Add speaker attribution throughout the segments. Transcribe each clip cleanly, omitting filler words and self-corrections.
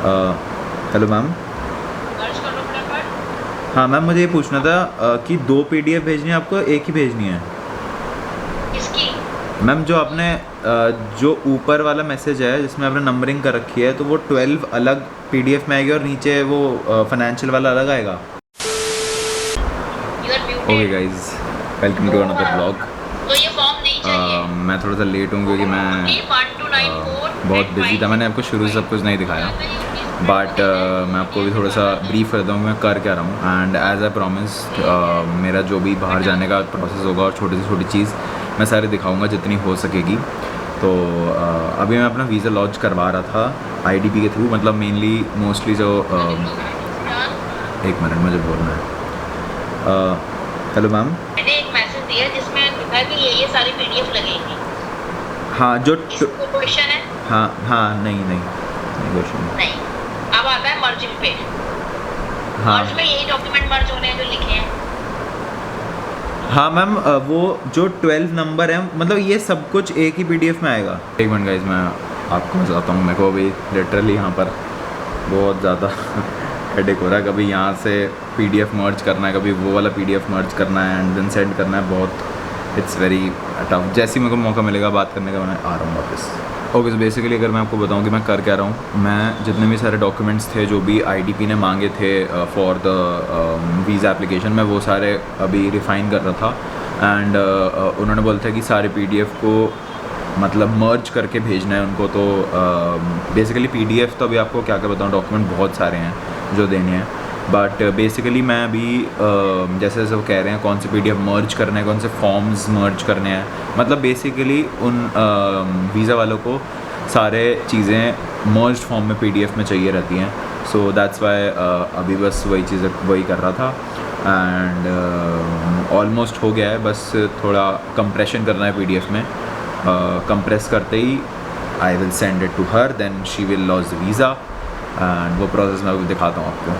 Speaker 1: Hello ma'am. हाँ ma'am, मुझे ये पूछना था कि 2 PDF भेजनी है आपको, एक ही भेजनी है?
Speaker 2: किसकी?
Speaker 1: मैम जो आपने जो ऊपर वाला मैसेज है जिसमें आपने नंबरिंग कर रखी है, तो वो 12 अलग PDF में आएगी और नीचे वो फाइनेंशियल वाला अलग आएगा।
Speaker 2: You are
Speaker 1: okay
Speaker 2: muted.
Speaker 1: Guys, welcome to another blog.
Speaker 2: तो ये फॉर्म नहीं चाहिए।
Speaker 1: मैं थोड़ा सा लेट हूँ क्योंकि मैं
Speaker 2: 1294
Speaker 1: बहुत बिजी था। मैंने आपको शुरू से सब कुछ नहीं दिखाया, बट मैं आपको भी थोड़ा सा ब्रीफ करता हूँ मैं कर क्या रहा हूँ। एंड एज आई प्रॉमिस, मेरा जो भी बाहर जाने का प्रोसेस होगा और छोटी से छोटी चीज़ मैं सारी दिखाऊंगा जितनी हो सकेगी। तो अभी मैं अपना वीज़ा लॉन्च करवा रहा था IDP के थ्रू, मतलब मेनली मोस्टली जो एक मिनट मुझे बोलना है। Hello ma'am.
Speaker 2: मैंने एक मैसेज दिया जिसमें लिखा कि ये सारी PDF लगेगी।
Speaker 1: हाँ जो
Speaker 2: इसको क्वेश्चन है?
Speaker 1: हाँ नहीं क्वेश्चन
Speaker 2: नहीं। अब आता है मर्ज पे।
Speaker 1: हाँ
Speaker 2: मर्ज में यही डॉक्यूमेंट मर्ज होने हैं जो लिखे हैं।
Speaker 1: हाँ मैम, वो जो 12 नंबर है, मतलब ये सब कुछ एक ही PDF में आएगा। एक मिनट गाइज, मैं आपको बताता हूँ। मेरे को अभी लिटरली यहाँ पर बहुत ज़्यादा हेडेक हो रहा है। कभी यहाँ से PDF मर्ज करना है, कभी वो वाला PDF मर्ज करना है एंड देन सेंड करना है। बहुत इट्स वेरी टफ। जैसे ही मेरे को मौका मिलेगा बात करने का, मैं आ रहा हूँ वापस। ओके, सो बेसिकली अगर मैं आपको बताऊं कि मैं कर क्या रहा हूँ, मैं जितने भी सारे डॉक्यूमेंट्स थे जो भी IDP ने मांगे थे फॉर द वीज़ा एप्लीकेशन, मैं वो सारे अभी रिफ़ाइन कर रहा था। एंड उन्होंने बोला था कि सारे PDF को मतलब मर्ज करके भेजना है उनको। तो बेसिकली PDF तो अभी आपको क्या क्या बताऊँ, डॉक्यूमेंट बहुत सारे हैं जो देने हैं। बट बेसिकली मैं अभी जैसे जैसे वो कह रहे हैं कौन से PDF मर्ज करने हैं, कौन से फॉर्म्स मर्ज करने हैं, मतलब बेसिकली उन वीज़ा वालों को सारे चीज़ें मर्ज फॉर्म में PDF में चाहिए रहती हैं। सो दैट्स वाई अभी बस वही चीज़ें वही कर रहा था। एंड ऑलमोस्ट हो गया है, बस थोड़ा कंप्रेशन करना है PDF में। कंप्रेस करते ही I will send it to her, then she will launch the visa. And वो प्रोसेस मैं अभी दिखाता हूँ आपको।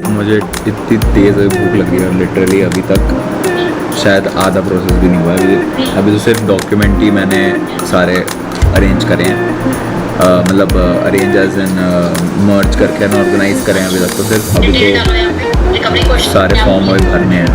Speaker 1: मुझे इतनी तेज़ भूख लगी है लिटरली, अभी तक शायद आधा प्रोसेस भी नहीं हुआ है। अभी तो सिर्फ डॉक्यूमेंट ही मैंने सारे अरेंज करे हैं, मतलब अरेंज एज इन मर्ज करके ना ऑर्गेनाइज करें। अभी तक तो सिर्फ अभी तो सारे फॉर्म अभी भरने हैं।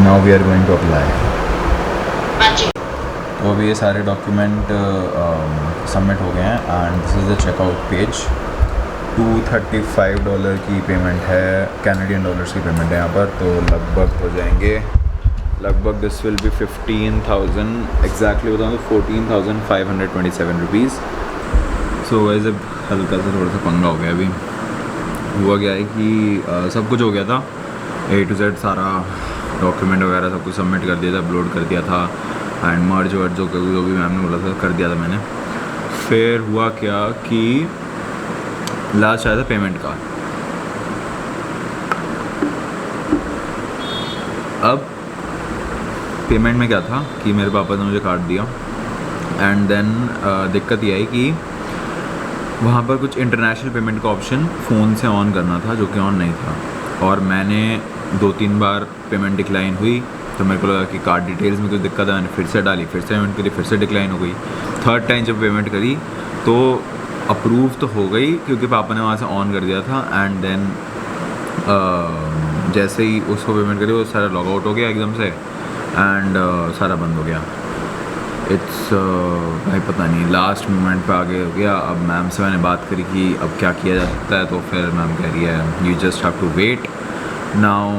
Speaker 1: Now we are going to apply. तो अभी ये सारे डॉक्यूमेंट सबमिट हो गए हैं and this is the checkout page. $235 की पेमेंट है, कैनेडियन डॉलर्स की पेमेंट है यहाँ पर। तो लगभग हो जाएंगे, लगभग दिस विल बी 15,000 एग्जैक्टली बताऊँ तो 14,527 रुपीज़। सो वैसे हल्का सा थोड़ा सा पंगा हो गया। अभी हुआ क्या है कि सब कुछ हो गया था, A to Z सारा डॉक्यूमेंट वगैरह सब कुछ सबमिट कर दिया था, अपलोड कर दिया था एंड मर्ज वर्ज जो भी मैम ने बोला था कर दिया था मैंने। फिर हुआ क्या कि लास्ट आया था पेमेंट का। अब पेमेंट में क्या था कि मेरे पापा ने मुझे काट दिया एंड देन दिक्कत ये आई कि वहाँ पर कुछ इंटरनेशनल पेमेंट का ऑप्शन फ़ोन से ऑन करना था जो कि ऑन नहीं था। और मैंने 2-3 बार पेमेंट डिक्लाइन हुई, तो मेरे को लगा कि कार्ड डिटेल्स में कुछ दिक्कत है। मैंने फिर से डाली, फिर से पेमेंट करी, फिर से डिक्लाइन हो गई। थर्ड टाइम जब पेमेंट करी तो अप्रूव तो हो गई क्योंकि पापा ने वहाँ से ऑन कर दिया था। एंड देन जैसे ही उसको पेमेंट करी वो सारा लॉग आउट हो गया एकदम से एंड सारा बंद हो गया। इट्स भाई पता नहीं लास्ट मोमेंट पे आगे हो गया। अब मैम से मैंने बात करी कि अब क्या किया जा सकता है, तो फिर मैम कह रही है you just have to wait now.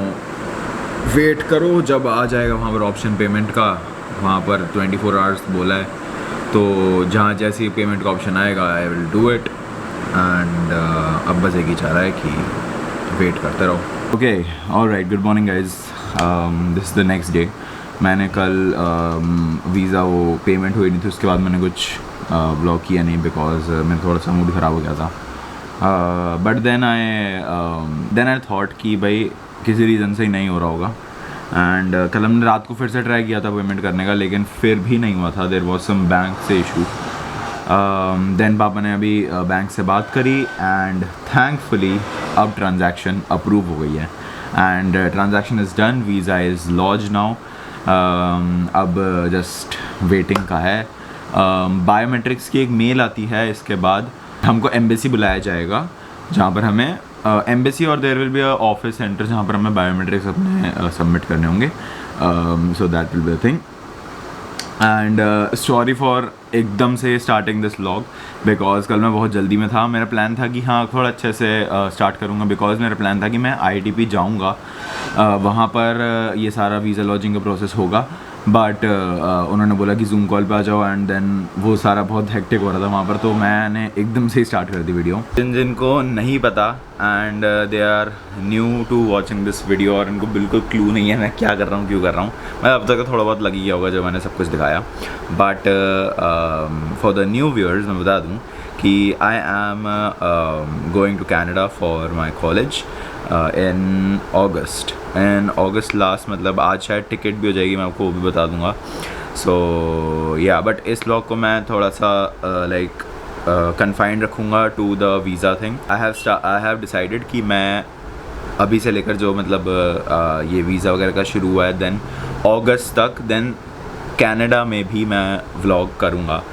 Speaker 1: Wait करो, जब आ जाएगा वहाँ पर ऑप्शन पेमेंट का, वहाँ पर 24 आवर्स बोला है, तो जहाँ जैसे ही पेमेंट का ऑप्शन आएगा I will do it. And अब बस एक ही चाह रहा है कि वेट करते रहो। Okay, alright, good morning guys, this is the next day. मैंने कल वीज़ा वो पेमेंट हुई नहीं थी, उसके बाद मैंने कुछ व्लॉग किया नहीं बिकॉज मेरा थोड़ा सा मूड ख़राब हो गया था। बट देन आई थॉट कि भाई किसी रीज़न से ही नहीं हो रहा होगा। एंड कल हमने रात को फिर से ट्राई किया था पेमेंट करने का, लेकिन फिर भी नहीं हुआ था। देयर वॉज सम बैंक से इशू। देन पापा ने अभी बैंक से बात करी एंड थैंकफुली अब ट्रांजैक्शन अप्रूव हो गई है and transaction is done, visa is launch now. अब जस्ट वेटिंग का है। बायोमेट्रिक्स की एक मेल आती है, इसके बाद हमको एम्बेसी बुलाया जाएगा जहाँ पर हमें एम्बेसी और there will be a office centre जहाँ पर हमें बायोमेट्रिक्स अपने सबमिट करने होंगे। So that will be a thing. And sorry for एकदम से स्टार्टिंग दिस व्लॉग बिकॉज कल मैं बहुत जल्दी में था। मेरा प्लान था कि हाँ थोड़ा अच्छे से स्टार्ट करूँगा बिकॉज मेरा प्लान था कि मैं IITP जाऊँगा, वहाँ पर ये सारा वीज़ा लॉजिंग का प्रोसेस होगा। बट उन्होंने बोला कि जूम कॉल पे आ जाओ एंड देन वो सारा बहुत हेक्टिक हो रहा था वहाँ पर, तो मैंने एकदम से स्टार्ट कर दी वीडियो। जिनको नहीं पता and they are new to watching this video और इनको बिल्कुल क्लू नहीं है मैं क्या कर रहा हूँ, क्यों कर रहा हूँ। मैं अब तक थोड़ा बहुत लग ही गया होगा जब मैंने सब कुछ दिखाया। But for the new viewers मैं बता दूँ कि I am going to Canada for my college in August last, मतलब आज शायद टिकट भी हो जाएगी, मैं आपको वो भी बता दूंगा। सो या बट इस व्लॉग को मैं थोड़ा सा लाइक कन्फाइंड रखूँगा to the visa thing. I have decided कि मैं अभी से लेकर जो मतलब ये वीज़ा वगैरह का शुरू हुआ है देन अगस्त तक, देन कनाडा में भी मैं व्लॉग करूँगा।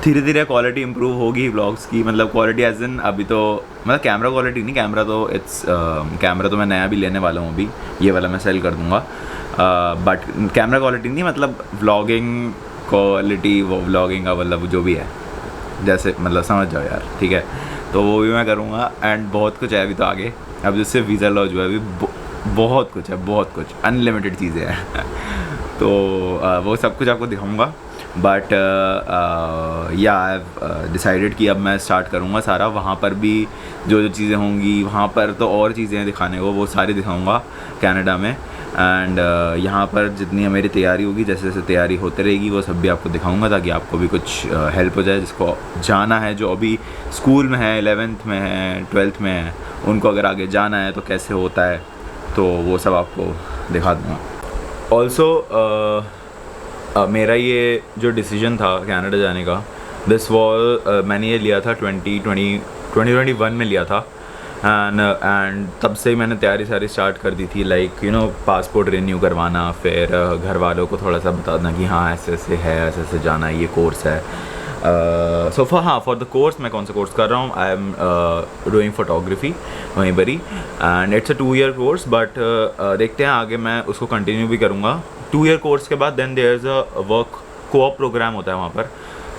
Speaker 1: धीरे धीरे क्वालिटी इंप्रूव होगी व्लॉग्स की, मतलब क्वालिटी एज इन अभी तो मतलब कैमरा क्वालिटी नहीं, कैमरा तो मैं नया भी लेने वाला हूँ अभी, ये वाला मैं सेल कर दूँगा। बट कैमरा क्वालिटी नहीं, मतलब व्लॉगिंग क्वालिटी, वो व्लॉगिंग का मतलब जो भी है जैसे मतलब समझ जाओ यार, ठीक है। तो वो भी मैं करूँगा एंड बहुत कुछ है अभी तो आगे। अब जिससे वीज़ा लॉन्च हुआ है अभी बहुत कुछ है, बहुत कुछ अनलिमिटेड चीज़ें हैं तो वो सब कुछ आपको दिखाऊँगा। बट या आई हैव डिसाइडेड कि अब मैं स्टार्ट करूँगा सारा, वहाँ पर भी जो चीज़ें होंगी वहाँ पर तो और चीज़ें दिखाने को वो सारी दिखाऊँगा कनाडा में। एंड यहाँ पर जितनी मेरी तैयारी होगी, जैसे जैसे तैयारी होती रहेगी वो सब भी आपको दिखाऊंगा ताकि आपको भी कुछ हेल्प हो जाए। जिसको जाना है, जो अभी स्कूल में है, 11th में है, 12th में है, उनको अगर आगे जाना है तो कैसे होता है तो वो सब आपको दिखा दूँगा। ऑल्सो मेरा ये जो डिसीजन था कनाडा जाने का, दिस वॉज मैंने ये लिया था 2021 में लिया था एंड तब से ही मैंने तैयारी सारी स्टार्ट कर दी थी। Like you know passport renew करवाना, फिर घर वालों को थोड़ा सा बताना कि हाँ ऐसे ऐसे है, ऐसे ऐसे जाना है, ये कोर्स है। सो फॉर द कोर्स मैं कौन सा कोर्स कर रहा हूँ, आई एम डूइंग फोटोग्राफी वहीं पर ही and it's a 2 year course. But देखते हैं आगे मैं उसको कंटिन्यू भी करूँगा। 2 year कोर्स के बाद then there is a work co-op programme होता है वहाँ पर।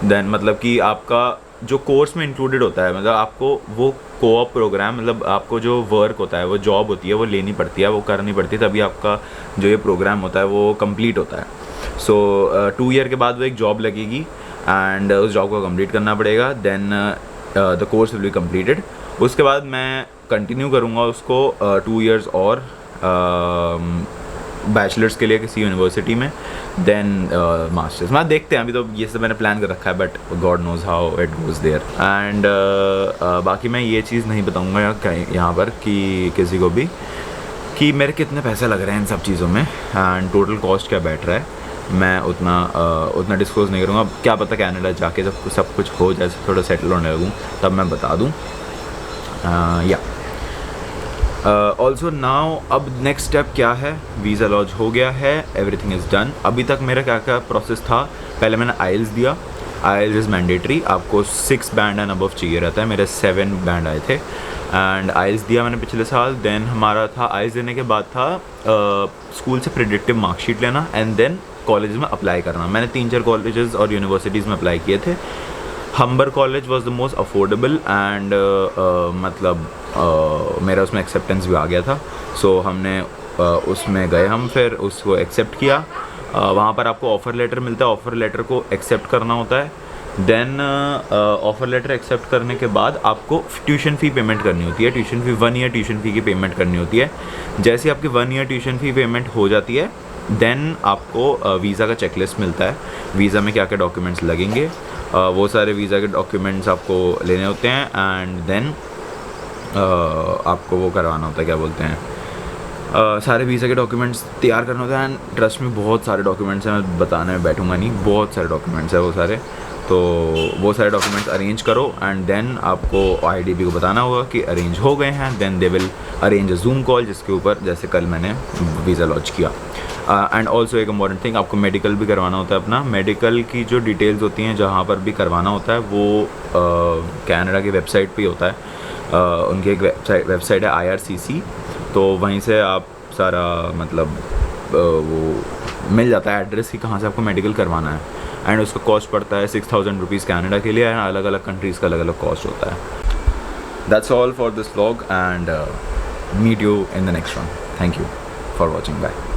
Speaker 1: देन मतलब कि आपका जो कोर्स में इंक्लूडेड होता है, मतलब आपको वो कोऑप प्रोग्राम, मतलब आपको जो वर्क होता है, वो जॉब होती है, वो लेनी पड़ती है, वो करनी पड़ती है, तभी आपका जो ये प्रोग्राम होता है वो कंप्लीट होता है। सो 2 year के बाद वो एक जॉब लगेगी एंड उस जॉब को कंप्लीट करना पड़ेगा। Then the course will be completed. उसके बाद मैं कंटिन्यू करूँगा उसको 2 years और बैचलर्स के लिए किसी यूनिवर्सिटी में, देन मास्टर्स। मैं देखते हैं, अभी तो ये सब मैंने प्लान कर रखा है but God knows how it goes there. And बाकी मैं ये चीज़ नहीं बताऊँगा यहाँ पर कि किसी को भी कि मेरे कितने पैसे लग रहे हैं इन सब चीज़ों में एंड टोटल कॉस्ट क्या बैठ रहा है, मैं उतना डिस्क्लोज़ नहीं करूँगा। क्या पता कनाडा जाके जब सब कुछ हो जाए, थोड़ा सेटल होने लगूँ, तब मैं बता दूँ। या ऑल्सो नाउ अब नेक्स्ट स्टेप क्या है, वीज़ा लॉन्च हो गया है, एवरीथिंग इज़ डन। अभी तक मेरा क्या क्या प्रोसेस था, पहले मैंने आइल्स दिया। आइल्स इज़ मैंडेटरी, आपको 6 बैंड एंड अबव चाहिए रहता है, मेरे 7 बैंड आए थे एंड आइल्स दिया मैंने पिछले साल। देन हमारा था आइल्स देने के बाद था स्कूल से प्रेडिक्टिव मार्कशीट लेना एंड देन कॉलेज में अप्लाई करना। मैंने 3-4 कॉलेजेस और यूनिवर्सिटीज़ में अप्लाई किए थे। हम्बर college was the most affordable and मतलब मेरा उसमें एक्सेप्टेंस भी आ गया था। सो हमने उसमें गए, हम फिर उसको एक्सेप्ट किया। वहाँ पर आपको ऑफ़र लेटर मिलता है, ऑफ़र लेटर को एक्सेप्ट करना होता है। देन ऑफ़र लेटर एक्सेप्ट करने के बाद आपको ट्यूशन फ़ी पेमेंट करनी होती है। Tuition fee 1 year tuition fee की पेमेंट करनी होती है। जैसे आपकी 1 year ट्यूशन फ़ी पेमेंट हो जाती है देन आपको वीज़ा का चेकलिस्ट मिलता है, वीज़ा में क्या क्या डॉक्यूमेंट्स लगेंगे, वो सारे वीज़ा के डॉक्यूमेंट्स आपको लेने होते हैं एंड देन आपको वो करवाना होता है, क्या बोलते हैं, सारे वीज़ा के डॉक्यूमेंट्स तैयार करना होता है। एंड ट्रस्ट में बहुत सारे डॉक्यूमेंट्स हैं, मैं बताने में बैठूंगा नहीं, बहुत सारे डॉक्यूमेंट्स हैं वो सारे। तो वो सारे डॉक्यूमेंट्स अरेंज करो एंड देन आपको IDB को बताना होगा कि अरेंज हो गए हैं। Then they will arrange a Zoom call, जिसके ऊपर जैसे कल मैंने वीज़ा लॉन्च किया। एंड ऑल्सो एक इम्पॉर्टेंट थिंग, आपको मेडिकल भी करवाना होता है अपना। मेडिकल की जो डिटेल्स होती हैं जहाँ पर भी करवाना होता है वो कनाडा की वेबसाइट पे होता है। उनकी एक वेबसाइट है IRCC, तो वहीं से आप सारा मतलब वो मिल जाता है एड्रेस कि कहाँ से आपको मेडिकल करवाना है। एंड उसका कॉस्ट पड़ता है 6000 रुपीज़ कनाडा के लिए। एंड अलग अलग कंट्रीज़ का अलग अलग कॉस्ट होता है। That's all for this vlog and meet you in the next one. Thank you for watching, bye.